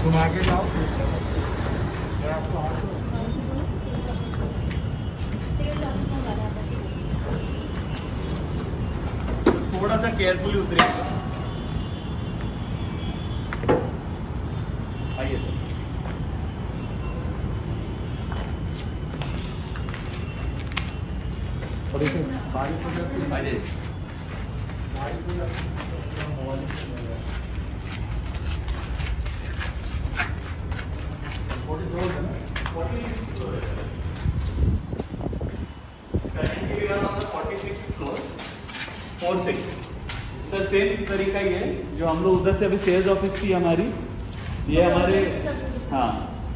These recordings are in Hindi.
घुमा के जाओ। थोड़ा सा केयरफुली उतरिएगा। आइए सर। और इसे बारिश हो जाती है। आइए। बारिश हो जाती है। सर सेम तरीका ही है जो हम लोग उधर से अभी सेल्स ऑफिस थी हमारी, ये हमारे हाँ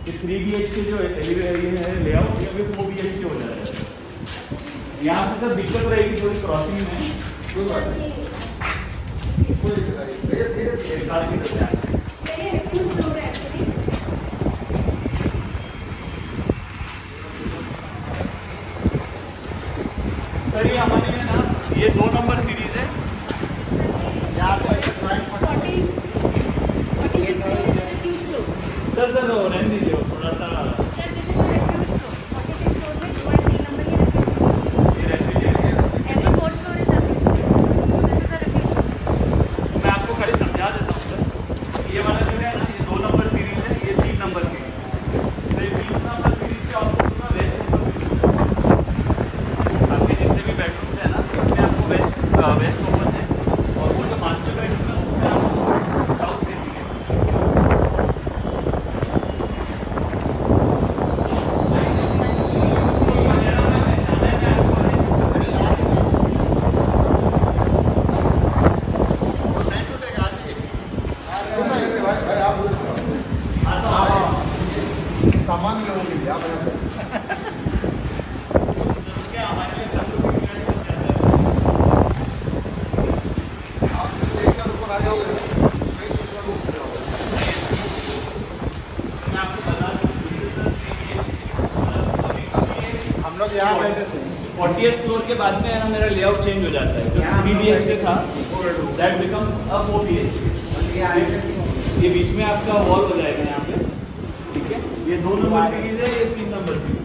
ये 3 BHK जो एलिवेशन है लेआउट ये अभी 4 BHK हो जाता है। यहाँ पे सर दिक्कत रहेगी थोड़ी क्रॉसिंग में। कोई बात नहीं, कोई दिक्कत नहीं, धीरे काफी करते हैं। सर ये हमारे में ना ये 2 नंबर सीरीज है। सर रहने दीजिए थोड़ा सा मैं आपको खाली समझा देता हूँ सर। ये वाला जो है ना ये 2 नंबर सीरीज है, ये 3 नंबर सीरीज है। तो ये 3 नंबर सीरीज के आपको आपके जितने भी बेडरूम है ना उसमें आपको वेस्ट ओपन है, और वो जो मास्टर बेडरूम है उसमें आपको साउथ फेसिंग है। सामान लोगों के लिए आप लेकर ऊपर आ जाओगे। हम लोग यहाँ बैठे थे। 40th फ्लोर के बाद में है ना मेरा लेआउट चेंज हो जाता है। जो 3 BHK था दैट बिकम्स अ 4 BHK। ये बीच में आपका वॉल हो जाएगा यहाँ पे, ठीक है। ये 2 नंबर सीरीज है, ये 3 नंबर सीरीज।